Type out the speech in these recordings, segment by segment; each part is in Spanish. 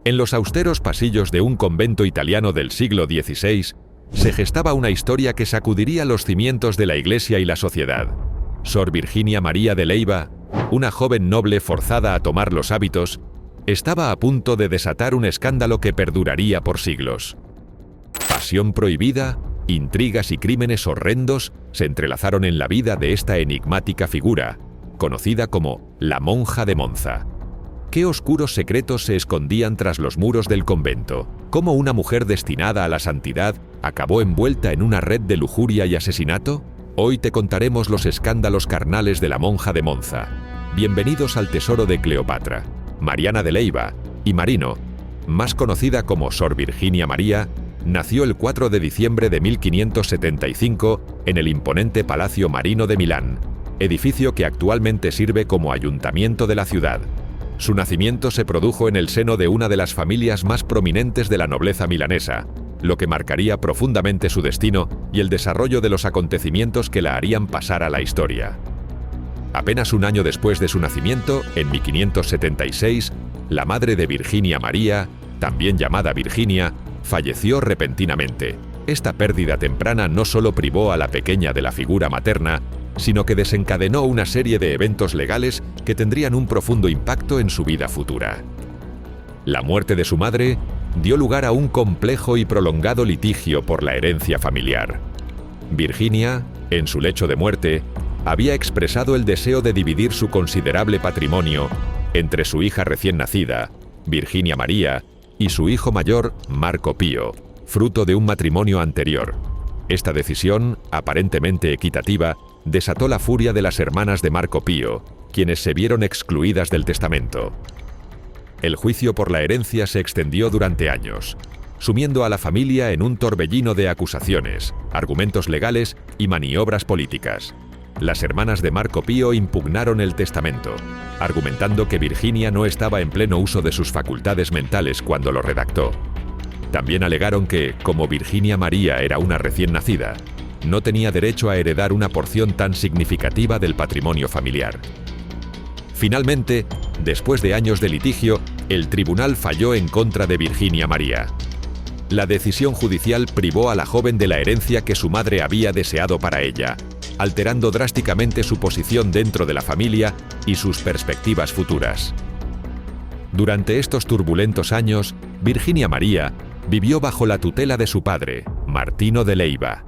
En los austeros pasillos de un convento italiano del siglo XVI, se gestaba una historia que sacudiría los cimientos de la Iglesia y la sociedad. Sor Virginia María de Leyva, una joven noble forzada a tomar los hábitos, estaba a punto de desatar un escándalo que perduraría por siglos. Pasión prohibida, intrigas y crímenes horrendos se entrelazaron en la vida de esta enigmática figura, conocida como la monja de Monza. ¿Qué oscuros secretos se escondían tras los muros del convento? ¿Cómo una mujer destinada a la santidad acabó envuelta en una red de lujuria y asesinato? Hoy te contaremos los escándalos carnales de la monja de Monza. Bienvenidos al tesoro de Cleopatra. Mariana de Leyva y Marino, más conocida como Sor Virginia María, nació el 4 de diciembre de 1575 en el imponente Palacio Marino de Milán, edificio que actualmente sirve como ayuntamiento de la ciudad. Su nacimiento se produjo en el seno de una de las familias más prominentes de la nobleza milanesa, lo que marcaría profundamente su destino y el desarrollo de los acontecimientos que la harían pasar a la historia. Apenas un año después de su nacimiento, en 1576, la madre de Virginia María, también llamada Virginia, falleció repentinamente. Esta pérdida temprana no solo privó a la pequeña de la figura materna, sino que desencadenó una serie de eventos legales que tendrían un profundo impacto en su vida futura. La muerte de su madre dio lugar a un complejo y prolongado litigio por la herencia familiar. Virginia, en su lecho de muerte, había expresado el deseo de dividir su considerable patrimonio entre su hija recién nacida, Virginia María, y su hijo mayor, Marco Pío, fruto de un matrimonio anterior. Esta decisión, aparentemente equitativa, desató la furia de las hermanas de Marco Pío, quienes se vieron excluidas del testamento. El juicio por la herencia se extendió durante años, sumiendo a la familia en un torbellino de acusaciones, argumentos legales y maniobras políticas. Las hermanas de Marco Pío impugnaron el testamento, argumentando que Virginia no estaba en pleno uso de sus facultades mentales cuando lo redactó. También alegaron que, como Virginia María era una recién nacida, no tenía derecho a heredar una porción tan significativa del patrimonio familiar. Finalmente, después de años de litigio, el tribunal falló en contra de Virginia María. La decisión judicial privó a la joven de la herencia que su madre había deseado para ella, alterando drásticamente su posición dentro de la familia y sus perspectivas futuras. Durante estos turbulentos años, Virginia María vivió bajo la tutela de su padre, Martino de Leyva.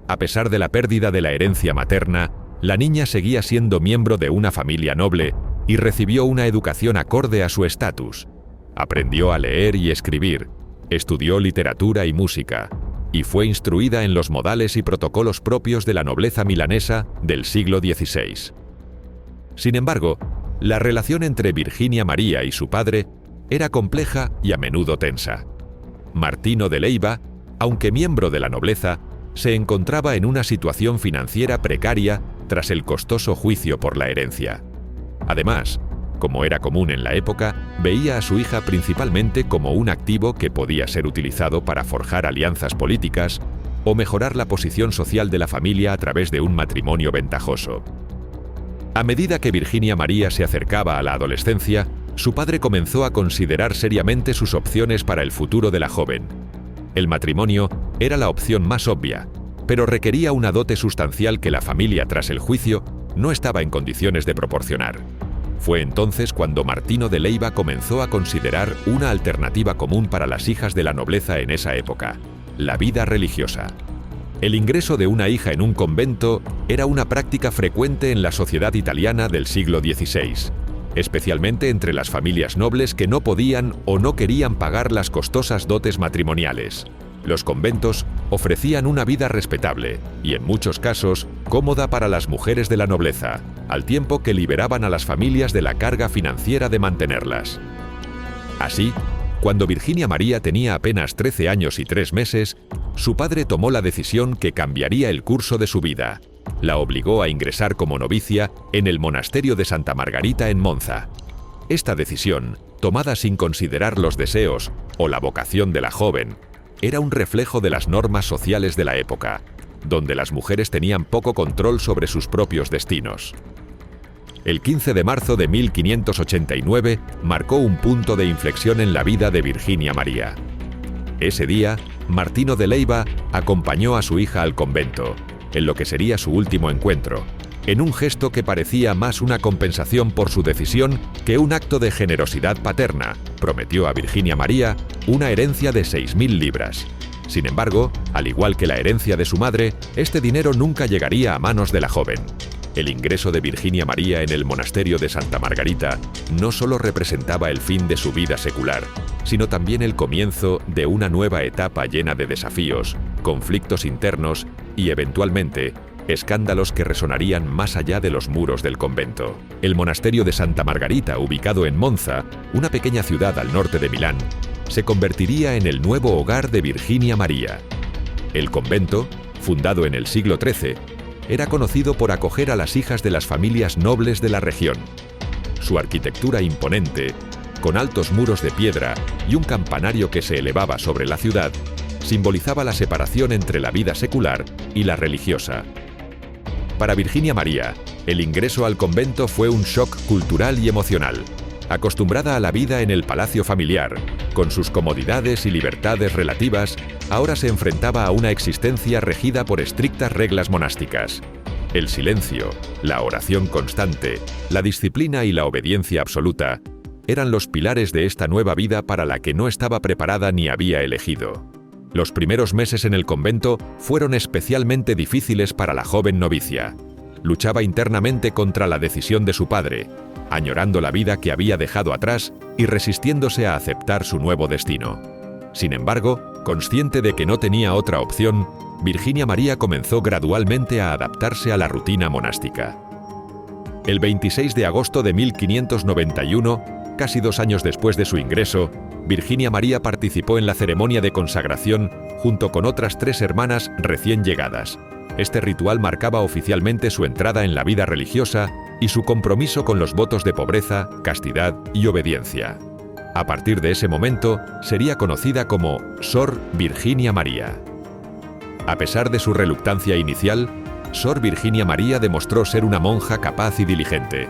A pesar de la pérdida de la herencia materna, la niña seguía siendo miembro de una familia noble y recibió una educación acorde a su estatus. Aprendió a leer y escribir, estudió literatura y música, y fue instruida en los modales y protocolos propios de la nobleza milanesa del siglo XVI. Sin embargo, la relación entre Virginia María y su padre era compleja y a menudo tensa. Martino de Leyva, aunque miembro de la nobleza, se encontraba en una situación financiera precaria tras el costoso juicio por la herencia. Además, como era común en la época, veía a su hija principalmente como un activo que podía ser utilizado para forjar alianzas políticas o mejorar la posición social de la familia a través de un matrimonio ventajoso. A medida que Virginia María se acercaba a la adolescencia, su padre comenzó a considerar seriamente sus opciones para el futuro de la joven. El matrimonio era la opción más obvia, pero requería una dote sustancial que la familia, tras el juicio, no estaba en condiciones de proporcionar. Fue entonces cuando Martino de Leyva comenzó a considerar una alternativa común para las hijas de la nobleza en esa época: la vida religiosa. El ingreso de una hija en un convento era una práctica frecuente en la sociedad italiana del siglo XVI, especialmente entre las familias nobles que no podían o no querían pagar las costosas dotes matrimoniales. Los conventos ofrecían una vida respetable y, en muchos casos, cómoda para las mujeres de la nobleza, al tiempo que liberaban a las familias de la carga financiera de mantenerlas. Así, cuando Virginia María tenía apenas 13 años y 3 meses, su padre tomó la decisión que cambiaría el curso de su vida. La obligó a ingresar como novicia en el monasterio de Santa Margarita en Monza. Esta decisión, tomada sin considerar los deseos o la vocación de la joven, era un reflejo de las normas sociales de la época, donde las mujeres tenían poco control sobre sus propios destinos. El 15 de marzo de 1589 marcó un punto de inflexión en la vida de Virginia María. Ese día, Martino de Leyva acompañó a su hija al convento, en lo que sería su último encuentro, en un gesto que parecía más una compensación por su decisión que un acto de generosidad paterna. Prometió a Virginia María una herencia de 6.000 libras. Sin embargo, al igual que la herencia de su madre, este dinero nunca llegaría a manos de la joven. El ingreso de Virginia María en el monasterio de Santa Margarita no solo representaba el fin de su vida secular, sino también el comienzo de una nueva etapa llena de desafíos, conflictos internos y, eventualmente, escándalos que resonarían más allá de los muros del convento. El monasterio de Santa Margarita, ubicado en Monza, una pequeña ciudad al norte de Milán, se convertiría en el nuevo hogar de Virginia María. El convento, fundado en el siglo XIII, era conocido por acoger a las hijas de las familias nobles de la región. Su arquitectura imponente, con altos muros de piedra y un campanario que se elevaba sobre la ciudad, simbolizaba la separación entre la vida secular y la religiosa. Para Virginia María, el ingreso al convento fue un shock cultural y emocional. Acostumbrada a la vida en el palacio familiar, con sus comodidades y libertades relativas, ahora se enfrentaba a una existencia regida por estrictas reglas monásticas. El silencio, la oración constante, la disciplina y la obediencia absoluta eran los pilares de esta nueva vida para la que no estaba preparada ni había elegido. Los primeros meses en el convento fueron especialmente difíciles para la joven novicia. Luchaba internamente contra la decisión de su padre, añorando la vida que había dejado atrás y resistiéndose a aceptar su nuevo destino. Sin embargo, consciente de que no tenía otra opción, Virginia María comenzó gradualmente a adaptarse a la rutina monástica. El 26 de agosto de 1591, casi 2 años después de su ingreso, Virginia María participó en la ceremonia de consagración junto con otras 3 hermanas recién llegadas. Este ritual marcaba oficialmente su entrada en la vida religiosa y su compromiso con los votos de pobreza, castidad y obediencia. A partir de ese momento, sería conocida como Sor Virginia María. A pesar de su reluctancia inicial, Sor Virginia María demostró ser una monja capaz y diligente.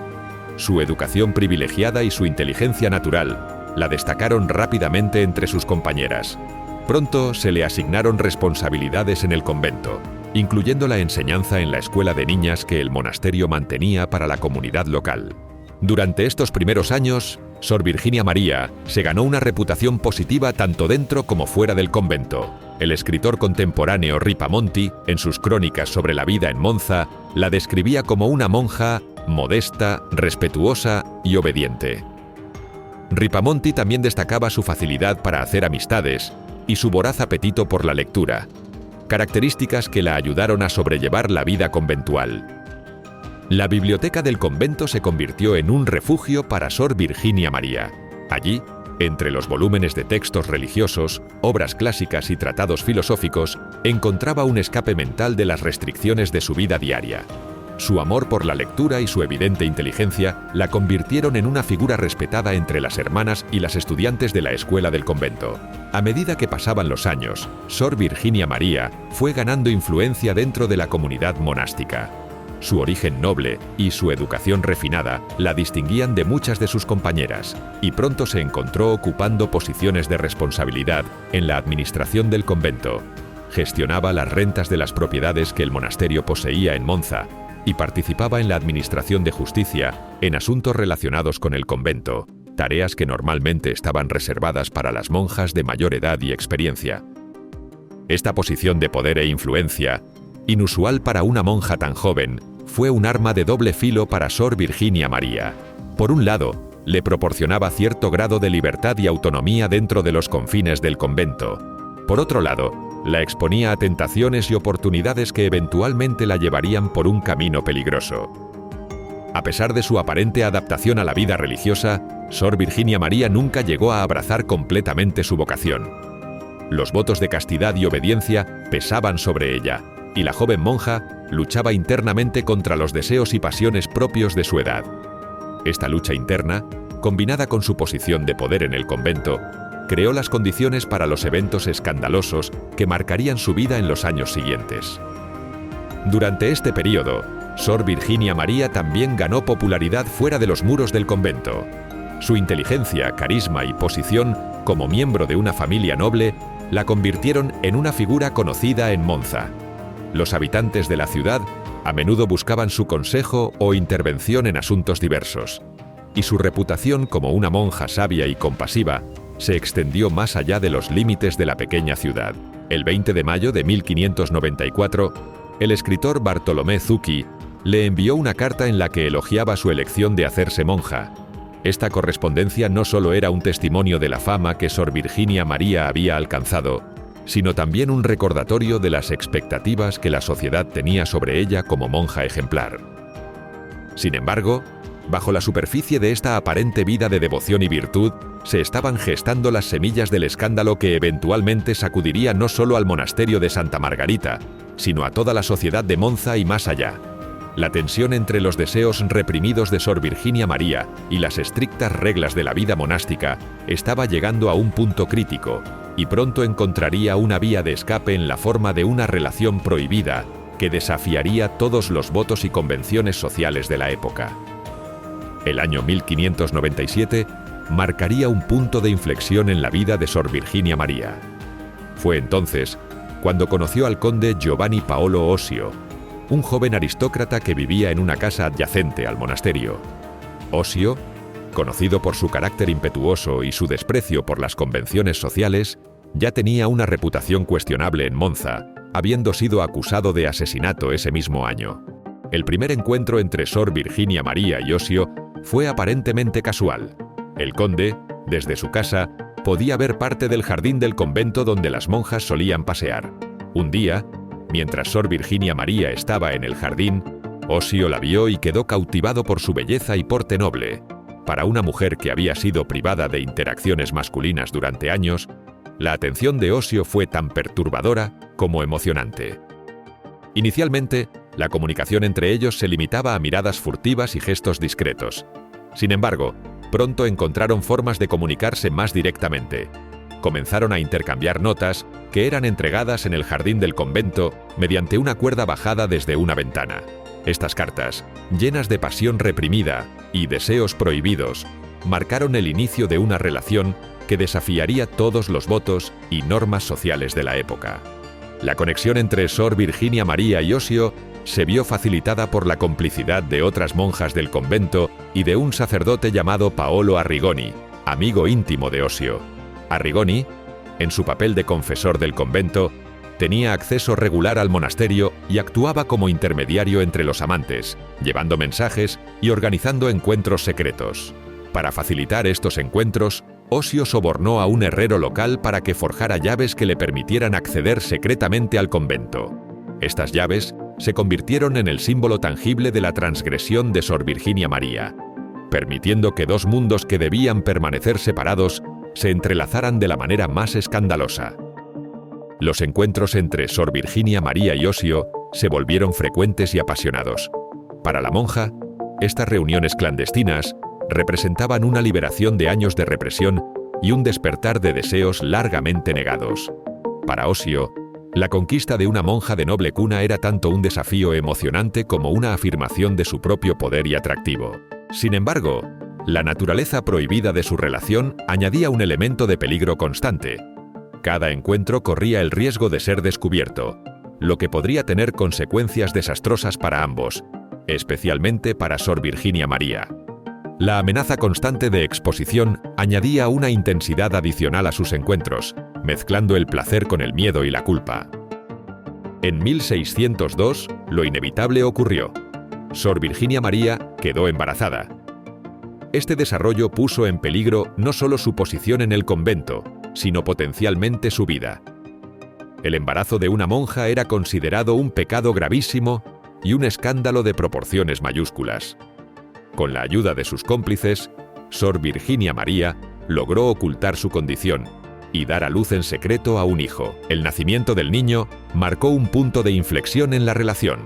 Su educación privilegiada y su inteligencia natural la destacaron rápidamente entre sus compañeras. Pronto se le asignaron responsabilidades en el convento, incluyendo la enseñanza en la escuela de niñas que el monasterio mantenía para la comunidad local. Durante estos primeros años, Sor Virginia María se ganó una reputación positiva tanto dentro como fuera del convento. El escritor contemporáneo Ripamonti, en sus crónicas sobre la vida en Monza, la describía como una monja modesta, respetuosa y obediente. Ripamonti también destacaba su facilidad para hacer amistades y su voraz apetito por la lectura, características que la ayudaron a sobrellevar la vida conventual. La biblioteca del convento se convirtió en un refugio para Sor Virginia María. Allí, entre los volúmenes de textos religiosos, obras clásicas y tratados filosóficos, encontraba un escape mental de las restricciones de su vida diaria. Su amor por la lectura y su evidente inteligencia la convirtieron en una figura respetada entre las hermanas y las estudiantes de la escuela del convento. A medida que pasaban los años, Sor Virginia María fue ganando influencia dentro de la comunidad monástica. Su origen noble y su educación refinada la distinguían de muchas de sus compañeras, y pronto se encontró ocupando posiciones de responsabilidad en la administración del convento. Gestionaba las rentas de las propiedades que el monasterio poseía en Monza y participaba en la administración de justicia en asuntos relacionados con el convento, tareas que normalmente estaban reservadas para las monjas de mayor edad y experiencia. Esta posición de poder e influencia, inusual para una monja tan joven, fue un arma de doble filo para Sor Virginia María. Por un lado, le proporcionaba cierto grado de libertad y autonomía dentro de los confines del convento. Por otro lado, la exponía a tentaciones y oportunidades que eventualmente la llevarían por un camino peligroso. A pesar de su aparente adaptación a la vida religiosa, Sor Virginia María nunca llegó a abrazar completamente su vocación. Los votos de castidad y obediencia pesaban sobre ella, y la joven monja luchaba internamente contra los deseos y pasiones propios de su edad. Esta lucha interna, combinada con su posición de poder en el convento, creó las condiciones para los eventos escandalosos que marcarían su vida en los años siguientes. Durante este periodo, Sor Virginia María también ganó popularidad fuera de los muros del convento. Su inteligencia, carisma y posición como miembro de una familia noble la convirtieron en una figura conocida en Monza. Los habitantes de la ciudad a menudo buscaban su consejo o intervención en asuntos diversos, y su reputación como una monja sabia y compasiva se extendió más allá de los límites de la pequeña ciudad. El 20 de mayo de 1594, el escritor Bartolomé Zucchi le envió una carta en la que elogiaba su elección de hacerse monja. Esta correspondencia no solo era un testimonio de la fama que Sor Virginia María había alcanzado, sino también un recordatorio de las expectativas que la sociedad tenía sobre ella como monja ejemplar. Sin embargo, bajo la superficie de esta aparente vida de devoción y virtud, se estaban gestando las semillas del escándalo que eventualmente sacudiría no solo al monasterio de Santa Margarita, sino a toda la sociedad de Monza y más allá. La tensión entre los deseos reprimidos de Sor Virginia María y las estrictas reglas de la vida monástica estaba llegando a un punto crítico, y pronto encontraría una vía de escape en la forma de una relación prohibida que desafiaría todos los votos y convenciones sociales de la época. El año 1597 marcaría un punto de inflexión en la vida de Sor Virginia María. Fue entonces cuando conoció al conde Giovanni Paolo Osio, un joven aristócrata que vivía en una casa adyacente al monasterio. Osio, conocido por su carácter impetuoso y su desprecio por las convenciones sociales, ya tenía una reputación cuestionable en Monza, habiendo sido acusado de asesinato ese mismo año. El primer encuentro entre Sor Virginia María y Osio fue aparentemente casual. El conde, desde su casa, podía ver parte del jardín del convento donde las monjas solían pasear. Un día, mientras Sor Virginia María estaba en el jardín, Osio la vio y quedó cautivado por su belleza y porte noble. Para una mujer que había sido privada de interacciones masculinas durante años, la atención de Osio fue tan perturbadora como emocionante. Inicialmente, la comunicación entre ellos se limitaba a miradas furtivas y gestos discretos. Sin embargo, pronto encontraron formas de comunicarse más directamente. Comenzaron a intercambiar notas que eran entregadas en el jardín del convento mediante una cuerda bajada desde una ventana. Estas cartas, llenas de pasión reprimida y deseos prohibidos, marcaron el inicio de una relación que desafiaría todos los votos y normas sociales de la época. La conexión entre Sor Virginia María y Osio se vio facilitada por la complicidad de otras monjas del convento y de un sacerdote llamado Paolo Arrigoni, amigo íntimo de Osio. Arrigoni, en su papel de confesor del convento, tenía acceso regular al monasterio y actuaba como intermediario entre los amantes, llevando mensajes y organizando encuentros secretos. Para facilitar estos encuentros, Osio sobornó a un herrero local para que forjara llaves que le permitieran acceder secretamente al convento. Estas llaves se convirtieron en el símbolo tangible de la transgresión de Sor Virginia María, permitiendo que dos mundos que debían permanecer separados se entrelazaran de la manera más escandalosa. Los encuentros entre Sor Virginia María y Osio se volvieron frecuentes y apasionados. Para la monja, estas reuniones clandestinas representaban una liberación de años de represión y un despertar de deseos largamente negados. Para Osio, la conquista de una monja de noble cuna era tanto un desafío emocionante como una afirmación de su propio poder y atractivo. Sin embargo, la naturaleza prohibida de su relación añadía un elemento de peligro constante. Cada encuentro corría el riesgo de ser descubierto, lo que podría tener consecuencias desastrosas para ambos, especialmente para Sor Virginia María. La amenaza constante de exposición añadía una intensidad adicional a sus encuentros, mezclando el placer con el miedo y la culpa. En 1602, lo inevitable ocurrió. Sor Virginia María quedó embarazada. Este desarrollo puso en peligro no solo su posición en el convento, sino potencialmente su vida. El embarazo de una monja era considerado un pecado gravísimo y un escándalo de proporciones mayúsculas. Con la ayuda de sus cómplices, Sor Virginia María logró ocultar su condición y dar a luz en secreto a un hijo. El nacimiento del niño marcó un punto de inflexión en la relación.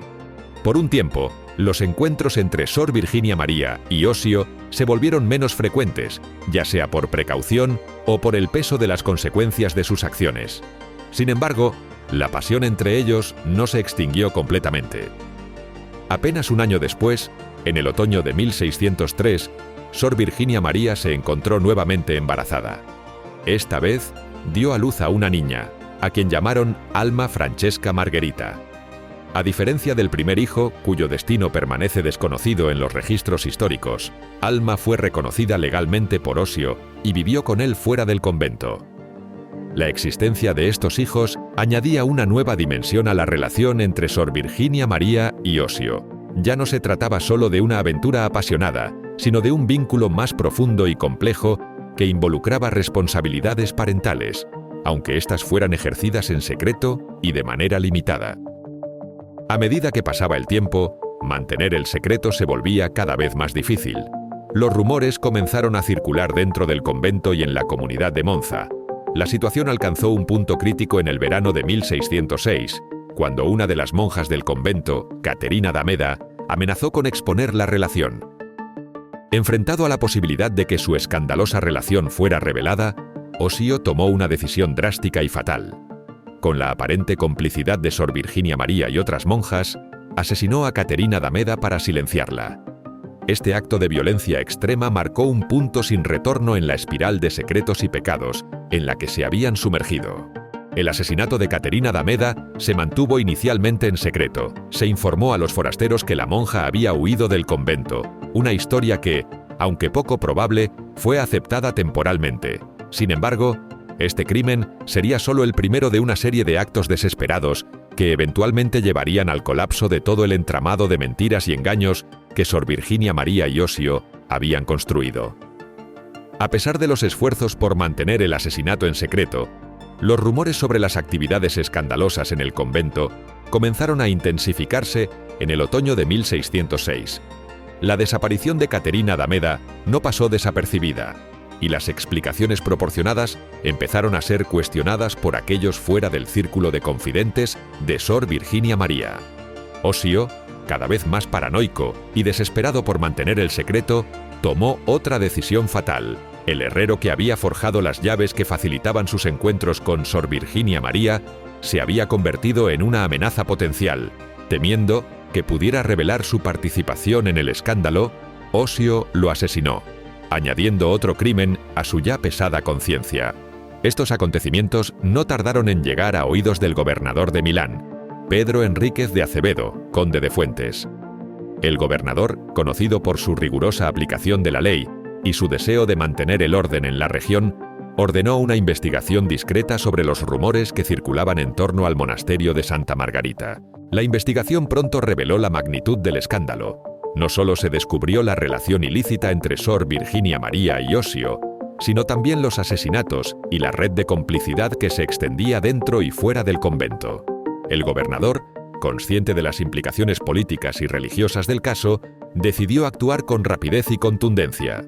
Por un tiempo, los encuentros entre Sor Virginia María y Osio se volvieron menos frecuentes, ya sea por precaución o por el peso de las consecuencias de sus acciones. Sin embargo, la pasión entre ellos no se extinguió completamente. Apenas un año después, en el otoño de 1603, Sor Virginia María se encontró nuevamente embarazada. Esta vez, dio a luz a una niña, a quien llamaron Alma Francesca Margherita. A diferencia del primer hijo, cuyo destino permanece desconocido en los registros históricos, Alma fue reconocida legalmente por Osio y vivió con él fuera del convento. La existencia de estos hijos añadía una nueva dimensión a la relación entre Sor Virginia María y Osio. Ya no se trataba solo de una aventura apasionada, sino de un vínculo más profundo y complejo que involucraba responsabilidades parentales, aunque éstas fueran ejercidas en secreto y de manera limitada. A medida que pasaba el tiempo, mantener el secreto se volvía cada vez más difícil. Los rumores comenzaron a circular dentro del convento y en la comunidad de Monza. La situación alcanzó un punto crítico en el verano de 1606, cuando una de las monjas del convento, Caterina d'Ameda, amenazó con exponer la relación. Enfrentado a la posibilidad de que su escandalosa relación fuera revelada, Osio tomó una decisión drástica y fatal. Con la aparente complicidad de Sor Virginia María y otras monjas, asesinó a Caterina d'Ameda para silenciarla. Este acto de violencia extrema marcó un punto sin retorno en la espiral de secretos y pecados en la que se habían sumergido. El asesinato de Caterina d'Ameda se mantuvo inicialmente en secreto. Se informó a los forasteros que la monja había huido del convento, una historia que, aunque poco probable, fue aceptada temporalmente. Sin embargo, este crimen sería solo el primero de una serie de actos desesperados que eventualmente llevarían al colapso de todo el entramado de mentiras y engaños que Sor Virginia María y Osio habían construido. A pesar de los esfuerzos por mantener el asesinato en secreto, los rumores sobre las actividades escandalosas en el convento comenzaron a intensificarse en el otoño de 1606. La desaparición de Caterina d'Ameda no pasó desapercibida, y las explicaciones proporcionadas empezaron a ser cuestionadas por aquellos fuera del círculo de confidentes de Sor Virginia María. Osio, cada vez más paranoico y desesperado por mantener el secreto, tomó otra decisión fatal. El herrero que había forjado las llaves que facilitaban sus encuentros con Sor Virginia María se había convertido en una amenaza potencial. Temiendo que pudiera revelar su participación en el escándalo, Osio lo asesinó, añadiendo otro crimen a su ya pesada conciencia. Estos acontecimientos no tardaron en llegar a oídos del gobernador de Milán, Pedro Enríquez de Acevedo, conde de Fuentes. El gobernador, conocido por su rigurosa aplicación de la ley y su deseo de mantener el orden en la región, ordenó una investigación discreta sobre los rumores que circulaban en torno al monasterio de Santa Margarita. La investigación pronto reveló la magnitud del escándalo. No solo se descubrió la relación ilícita entre Sor Virginia María y Osio, sino también los asesinatos y la red de complicidad que se extendía dentro y fuera del convento. El gobernador, consciente de las implicaciones políticas y religiosas del caso, decidió actuar con rapidez y contundencia.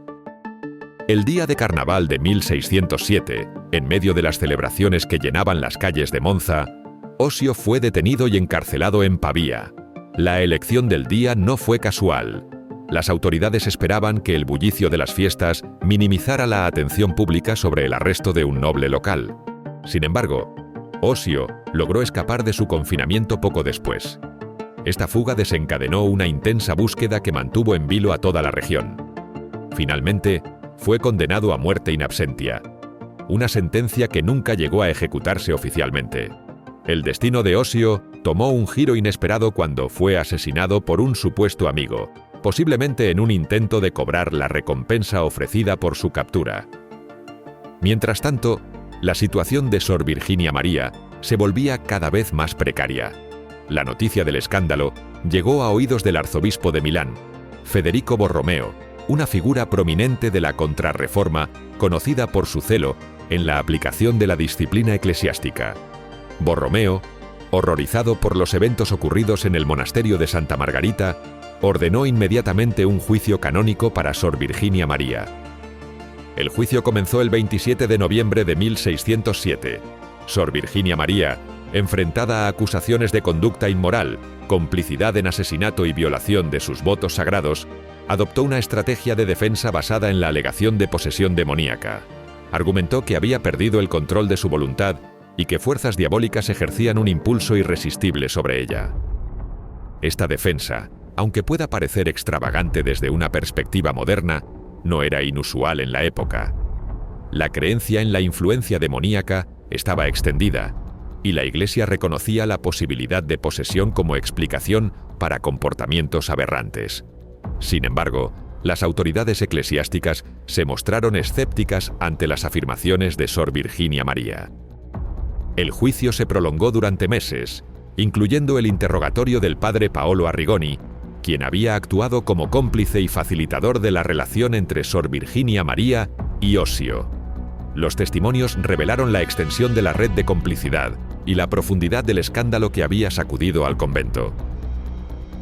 El día de carnaval de 1607, en medio de las celebraciones que llenaban las calles de Monza, Osio fue detenido y encarcelado en Pavía. La elección del día no fue casual. Las autoridades esperaban que el bullicio de las fiestas minimizara la atención pública sobre el arresto de un noble local. Sin embargo, Osio logró escapar de su confinamiento poco después. Esta fuga desencadenó una intensa búsqueda que mantuvo en vilo a toda la región. Finalmente, fue condenado a muerte in absentia, una sentencia que nunca llegó a ejecutarse oficialmente. El destino de Osio tomó un giro inesperado cuando fue asesinado por un supuesto amigo, posiblemente en un intento de cobrar la recompensa ofrecida por su captura. Mientras tanto, la situación de Sor Virginia María se volvía cada vez más precaria. La noticia del escándalo llegó a oídos del arzobispo de Milán, Federico Borromeo, una figura prominente de la Contrarreforma conocida por su celo en la aplicación de la disciplina eclesiástica. Borromeo, horrorizado por los eventos ocurridos en el monasterio de Santa Margarita, ordenó inmediatamente un juicio canónico para Sor Virginia María. El juicio comenzó el 27 de noviembre de 1607. Sor Virginia María, enfrentada a acusaciones de conducta inmoral, complicidad en asesinato y violación de sus votos sagrados, adoptó una estrategia de defensa basada en la alegación de posesión demoníaca. Argumentó que había perdido el control de su voluntad y que fuerzas diabólicas ejercían un impulso irresistible sobre ella. Esta defensa, aunque pueda parecer extravagante desde una perspectiva moderna, no era inusual en la época. La creencia en la influencia demoníaca estaba extendida, y la Iglesia reconocía la posibilidad de posesión como explicación para comportamientos aberrantes. Sin embargo, las autoridades eclesiásticas se mostraron escépticas ante las afirmaciones de Sor Virginia María. El juicio se prolongó durante meses, incluyendo el interrogatorio del padre Paolo Arrigoni, quien había actuado como cómplice y facilitador de la relación entre Sor Virginia María y Ossio. Los testimonios revelaron la extensión de la red de complicidad y la profundidad del escándalo que había sacudido al convento.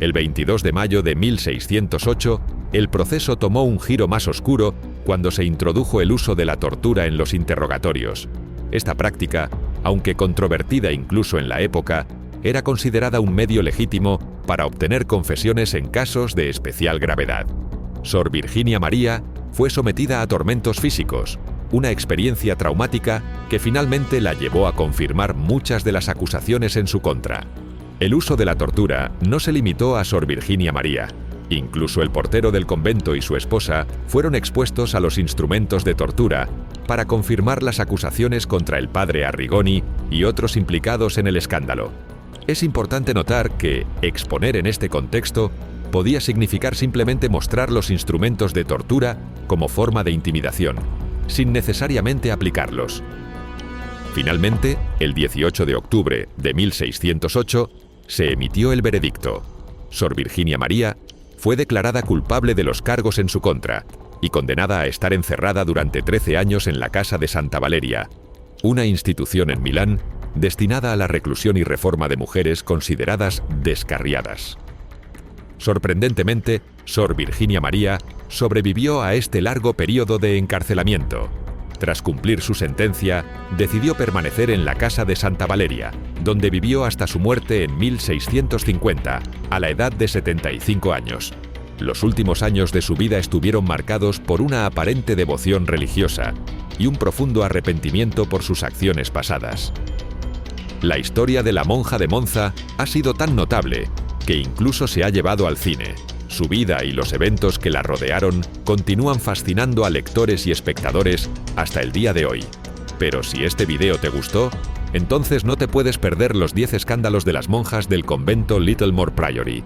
El 22 de mayo de 1608, el proceso tomó un giro más oscuro cuando se introdujo el uso de la tortura en los interrogatorios. Esta práctica, aunque controvertida incluso en la época, era considerada un medio legítimo para obtener confesiones en casos de especial gravedad. Sor Virginia María fue sometida a tormentos físicos, una experiencia traumática que finalmente la llevó a confirmar muchas de las acusaciones en su contra. El uso de la tortura no se limitó a Sor Virginia María. Incluso el portero del convento y su esposa fueron expuestos a los instrumentos de tortura para confirmar las acusaciones contra el padre Arrigoni y otros implicados en el escándalo. Es importante notar que exponer en este contexto podía significar simplemente mostrar los instrumentos de tortura como forma de intimidación, sin necesariamente aplicarlos. Finalmente, el 18 de octubre de 1608, se emitió el veredicto. Sor Virginia María fue declarada culpable de los cargos en su contra y condenada a estar encerrada durante 13 años en la Casa de Santa Valeria, una institución en Milán destinada a la reclusión y reforma de mujeres consideradas descarriadas. Sorprendentemente, Sor Virginia María sobrevivió a este largo periodo de encarcelamiento. Tras cumplir su sentencia, decidió permanecer en la Casa de Santa Valeria, donde vivió hasta su muerte en 1650, a la edad de 75 años. Los últimos años de su vida estuvieron marcados por una aparente devoción religiosa y un profundo arrepentimiento por sus acciones pasadas. La historia de la monja de Monza ha sido tan notable que incluso se ha llevado al cine. Su vida y los eventos que la rodearon continúan fascinando a lectores y espectadores hasta el día de hoy. Pero si este video te gustó, entonces no te puedes perder los 10 escándalos de las monjas del convento Littlemore Priory.